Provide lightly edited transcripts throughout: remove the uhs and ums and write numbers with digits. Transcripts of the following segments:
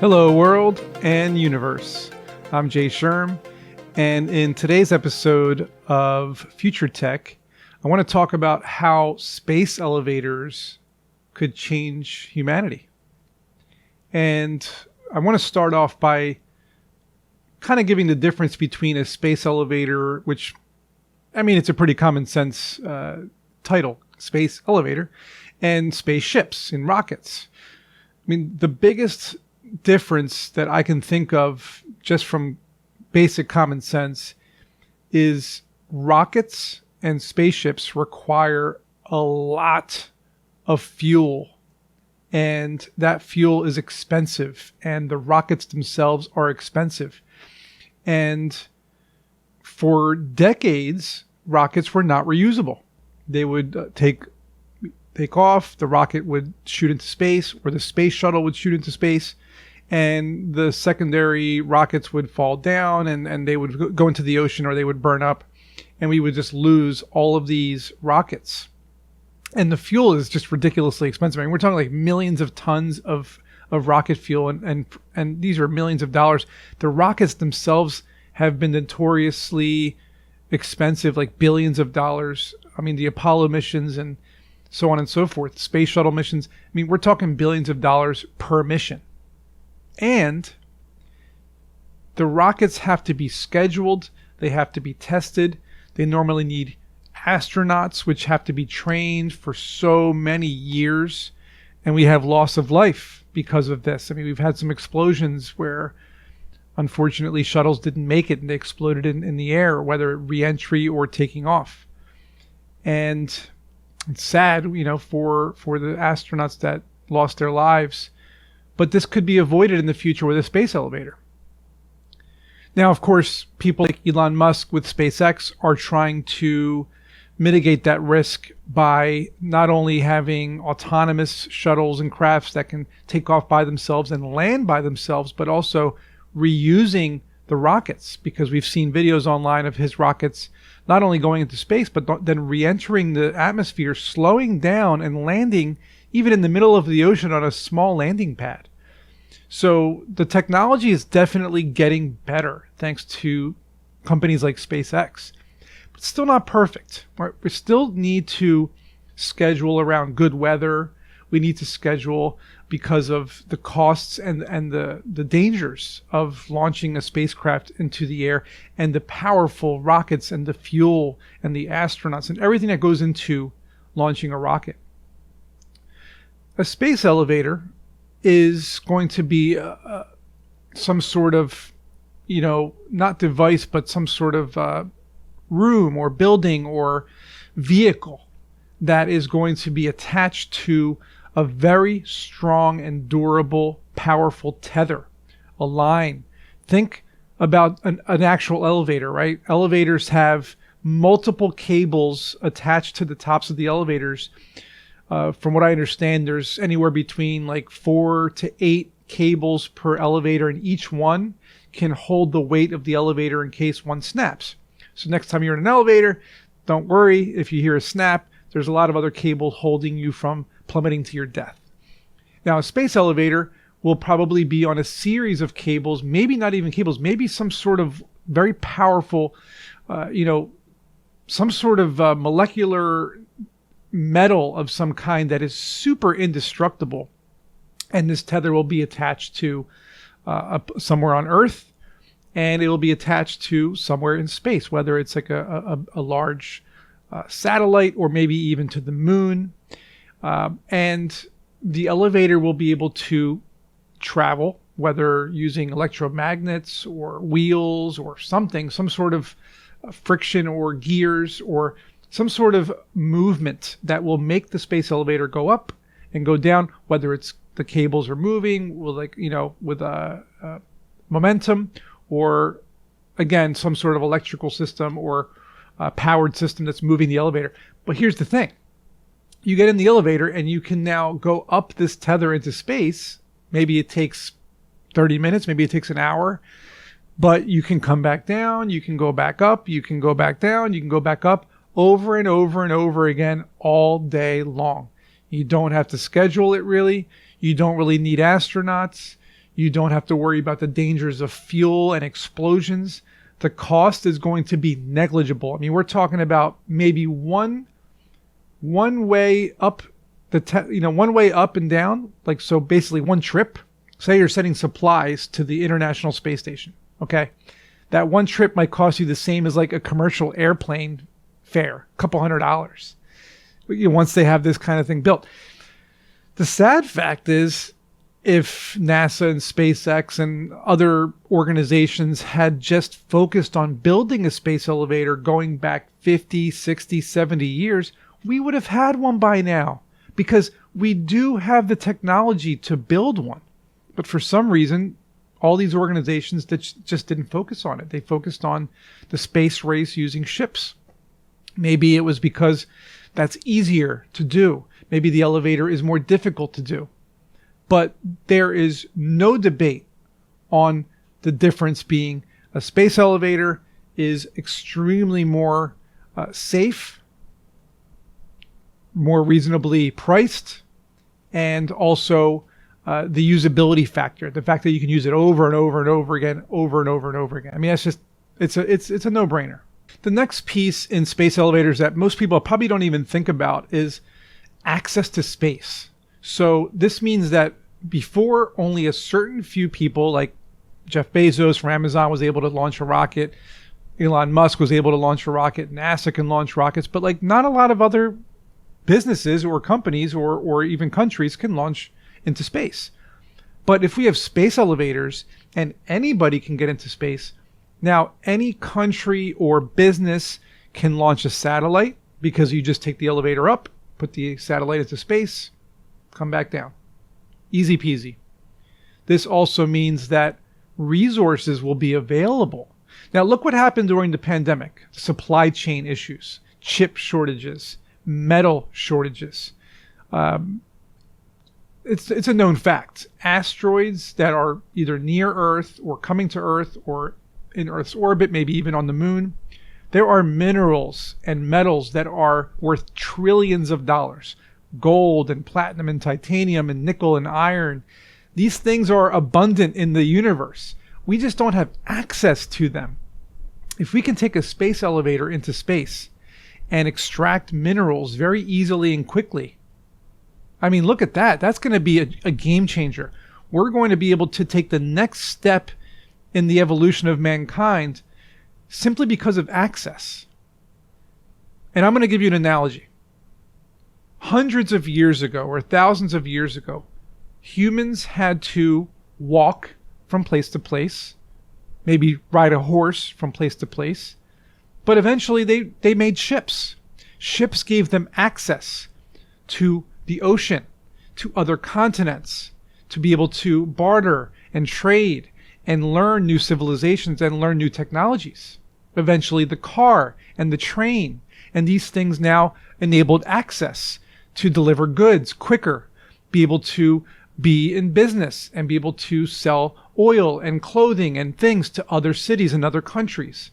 Hello, world and universe. I'm Jay Sherm, and in today's episode of Future Tech, I want to talk about how space elevators could change humanity. And I want to start off by kind of giving the difference between a space elevator, which, I mean, it's a pretty common sense title, space elevator, and spaceships and rockets. I mean, the biggest difference that I can think of just from basic common sense is rockets and spaceships require a lot of fuel, and that fuel is expensive, and the rockets themselves are expensive. And for decades, rockets were not reusable. They would take off, the rocket would shoot into space, or the space shuttle would shoot into space, and the secondary rockets would fall down and they would go into the ocean, or they would burn up, and we would just lose all of these rockets. And the fuel is just ridiculously expensive. I mean, we're talking like millions of tons of rocket fuel, and these are millions of dollars. The rockets themselves have been notoriously expensive, like billions of dollars. I mean, the Apollo missions and so on and so forth, space shuttle missions. I mean, we're talking billions of dollars per mission. And the rockets have to be scheduled. They have to be tested. They normally need astronauts, which have to be trained for so many years. And we have loss of life because of this. I mean, we've had some explosions where, unfortunately, shuttles didn't make it and they exploded in the air, whether re-entry or taking off. And it's sad, you know, for the astronauts that lost their lives. But this could be avoided in the future with a space elevator. Now, of course, people like Elon Musk with SpaceX are trying to mitigate that risk by not only having autonomous shuttles and crafts that can take off by themselves and land by themselves, but also reusing the rockets, because we've seen videos online of his rockets not only going into space, but then re-entering the atmosphere, slowing down and landing even in the middle of the ocean on a small landing pad. So the technology is definitely getting better thanks to companies like SpaceX, but still not perfect. Right? We still need to schedule around good weather. We need to schedule because of the costs and the dangers of launching a spacecraft into the air, and the powerful rockets and the fuel and the astronauts and everything that goes into launching a rocket. A space elevator is going to be some sort of, you know, not device, but some sort of room or building or vehicle that is going to be attached to a very strong and durable, powerful tether, a line. Think about an actual elevator, right? Elevators have multiple cables attached to the tops of the elevators. From what I understand, there's anywhere between like 4 to 8 cables per elevator, and each one can hold the weight of the elevator in case one snaps. So next time you're in an elevator, don't worry if you hear a snap. There's a lot of other cables holding you from plummeting to your death. Now, a space elevator will probably be on a series of cables, maybe not even cables, maybe some sort of very powerful, some sort of molecular metal of some kind that is super indestructible, and this tether will be attached to somewhere on Earth, and it will be attached to somewhere in space, whether it's like a large satellite or maybe even to the moon, and the elevator will be able to travel, whether using electromagnets or wheels or something, some sort of friction or gears or some sort of movement that will make the space elevator go up and go down, whether it's the cables are moving with momentum, or again, some sort of electrical system or powered system that's moving the elevator. But here's the thing. You get in the elevator and you can now go up this tether into space. Maybe it takes 30 minutes, maybe it takes an hour, but you can come back down, you can go back up, you can go back down, you can go back up, over and over and over again all day long. You don't have to schedule it really. You don't really need astronauts. You don't have to worry about the dangers of fuel and explosions. The cost is going to be negligible. I mean, we're talking about maybe one way up one way up and down. Like, so basically one trip. Say you're sending supplies to the International Space Station. Okay. That one trip might cost you the same as like a commercial airplane fare, a couple $100. Once they have this kind of thing built. The sad fact is, if NASA and SpaceX and other organizations had just focused on building a space elevator going back 50, 60, 70 years, we would have had one by now, because we do have the technology to build one. But for some reason, all these organizations that just didn't focus on it. They focused on the space race using ships. Maybe it was because that's easier to do. Maybe the elevator is more difficult to do. But there is no debate on the difference being a space elevator is extremely more safe, more reasonably priced, and also the usability factor, the fact that you can use it over and over and over again, over and over and over again. I mean, it's a no-brainer. The next piece in space elevators that most people probably don't even think about is access to space. So this means that before, only a certain few people, like Jeff Bezos from Amazon was able to launch a rocket, Elon Musk was able to launch a rocket, NASA can launch rockets, but like not a lot of other businesses or companies or even countries can launch into space. But if we have space elevators and anybody can get into space, now any country or business can launch a satellite, because you just take the elevator up, put the satellite into space, come back down. Easy peasy. This also means that resources will be available. Now look what happened during the pandemic. Supply chain issues, chip shortages, metal shortages. It's a known fact. Asteroids that are either near Earth or coming to Earth or in Earth's orbit, maybe even on the moon, there are minerals and metals that are worth trillions of dollars. Gold and platinum and titanium and nickel and iron. These things are abundant in the universe. We just don't have access to them. If we can take a space elevator into space and extract minerals very easily and quickly, I mean, look at that. That's going to be a game changer. We're going to be able to take the next step in the evolution of mankind simply because of access. And I'm going to give you an analogy. Hundreds of years ago, or thousands of years ago, humans had to walk from place to place, maybe ride a horse from place to place, but eventually they made ships. Ships gave them access to the ocean, to other continents, to be able to barter and trade and learn new civilizations and learn new technologies. Eventually the car and the train, and these things now enabled access to deliver goods quicker, be able to be in business and be able to sell oil and clothing and things to other cities and other countries.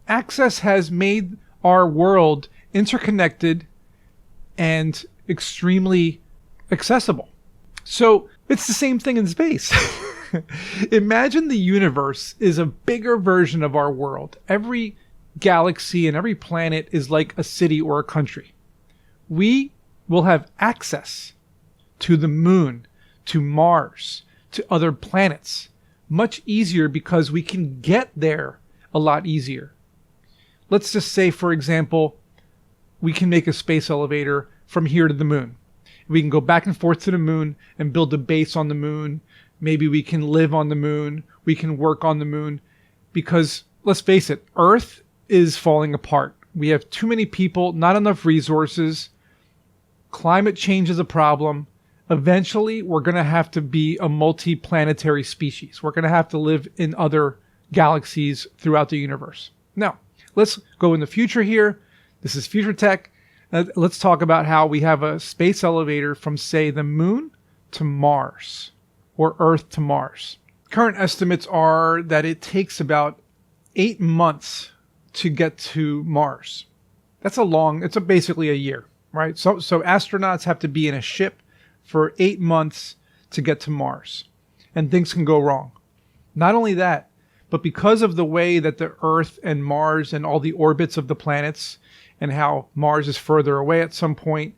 Access has made our world interconnected and extremely accessible. So it's the same thing in space. Imagine the universe is a bigger version of our world. Every galaxy and every planet is like a city or a country. We will have access to the moon, to Mars, to other planets much easier because we can get there a lot easier. Let's just say, for example, we can make a space elevator from here to the moon. We can go back and forth to the moon and build a base on the moon. Maybe we can live on the moon. We can work on the moon. Because let's face it, Earth is falling apart. We have too many people, not enough resources. Climate change is a problem. Eventually, we're going to have to be a multiplanetary species. We're going to have to live in other galaxies throughout the universe. Now, let's go in the future here. This is Future Tech. Let's talk about how we have a space elevator from, say, the moon to Mars, or Earth to Mars. Current estimates are that it takes about 8 months to get to Mars. It's basically a year, right? So astronauts have to be in a ship for 8 months to get to Mars. and things can go wrong. Not only that, but because of the way that the Earth and Mars and all the orbits of the planets and how Mars is further away at some point,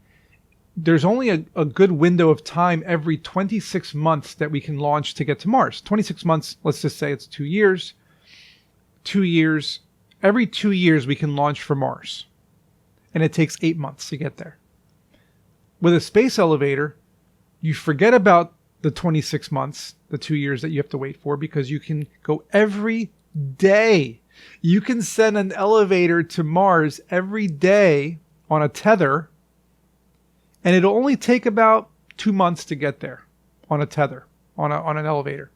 there's only a good window of time every 26 months that we can launch to get to Mars. 26 months, let's just say it's 2 years. 2 years, every 2 years we can launch for Mars. And it takes 8 months to get there. With a space elevator, you forget about the 26 months, the 2 years that you have to wait for, because you can go every day. You can send an elevator to Mars every day on a tether, and it'll only take about 2 months to get there on a tether, on an elevator.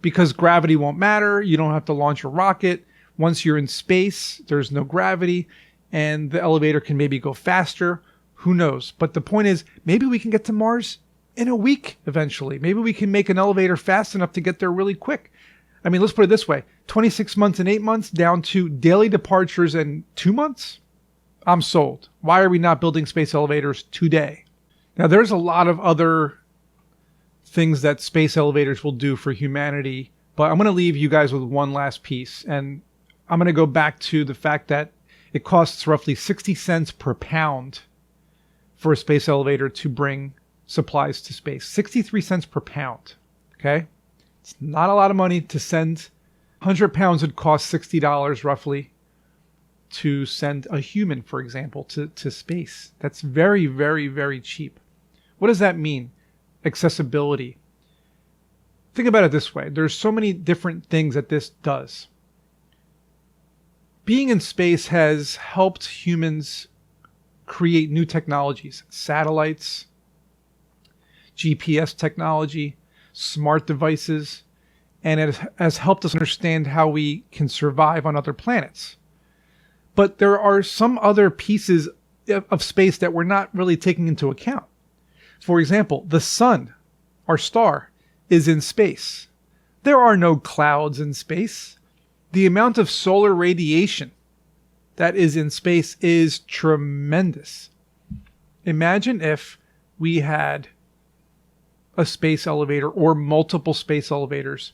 Because gravity won't matter, you don't have to launch a rocket. Once you're in space, there's no gravity, and the elevator can maybe go faster. Who knows? But the point is, maybe we can get to Mars in a week eventually. Maybe we can make an elevator fast enough to get there really quick. I mean, let's put it this way. 26 months and 8 months down to daily departures in 2 months? I'm sold. Why are we not building space elevators today? Now, there's a lot of other things that space elevators will do for humanity, but I'm going to leave you guys with one last piece. And I'm going to go back to the fact that it costs roughly 60 cents per pound for a space elevator to bring supplies to space. 63 cents per pound. Okay? It's not a lot of money to send. 100 pounds would cost $60 roughly to send a human, for example, to space. That's very, very, very cheap. What does that mean? Accessibility. Think about it this way. There's so many different things that this does. Being in space has helped humans create new technologies, satellites, GPS technology, smart devices, and it has helped us understand how we can survive on other planets. But there are some other pieces of space that we're not really taking into account. For example, the sun, our star, is in space. There are no clouds in space. The amount of solar radiation that is in space is tremendous. Imagine if we had a space elevator or multiple space elevators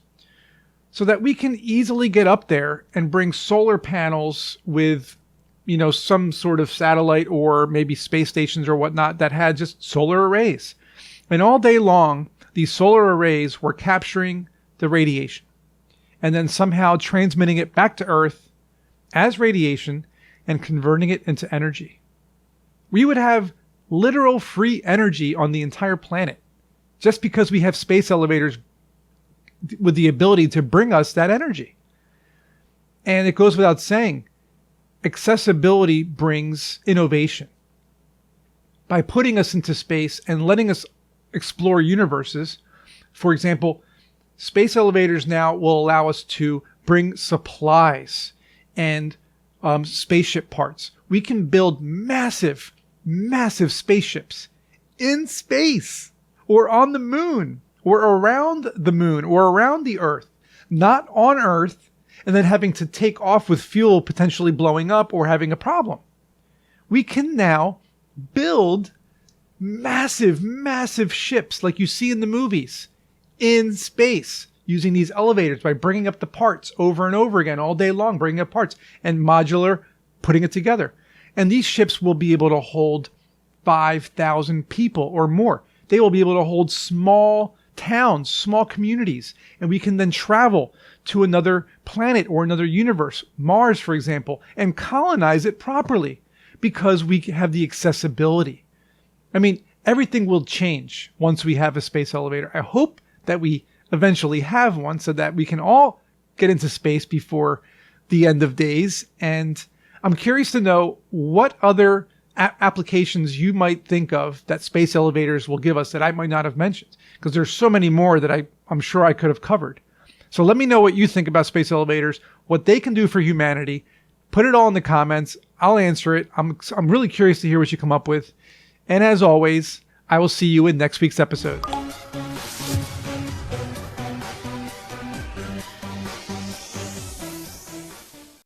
so that we can easily get up there and bring solar panels with, some sort of satellite or maybe space stations or whatnot that had just solar arrays. And all day long, these solar arrays were capturing the radiation and then somehow transmitting it back to Earth as radiation and converting it into energy. We would have literal free energy on the entire planet just because we have space elevators with the ability to bring us that energy. And it goes without saying, accessibility brings innovation. By putting us into space and letting us explore universes, for example, space elevators now will allow us to bring supplies and spaceship parts. We can build massive, massive spaceships in space or on the moon or around the moon or around the Earth, not on Earth, and then having to take off with fuel potentially blowing up or having a problem. We can now build massive, massive ships like you see in the movies in space using these elevators by bringing up the parts over and over again all day long, bringing up parts and modular, putting it together. And these ships will be able to hold 5,000 people or more. They will be able to hold small towns, small communities, and we can then travel to another planet or another universe, Mars, for example, and colonize it properly because we have the accessibility. I mean, everything will change once we have a space elevator. I hope that we eventually have one so that we can all get into space before the end of days. And I'm curious to know what other applications you might think of that space elevators will give us that I might not have mentioned, because there's so many more that I'm sure I could have covered. So let me know what you think about space elevators, what they can do for humanity. Put it all in the comments. I'll answer it. I'm really curious to hear what you come up with. And as always, I will see you in next week's episode.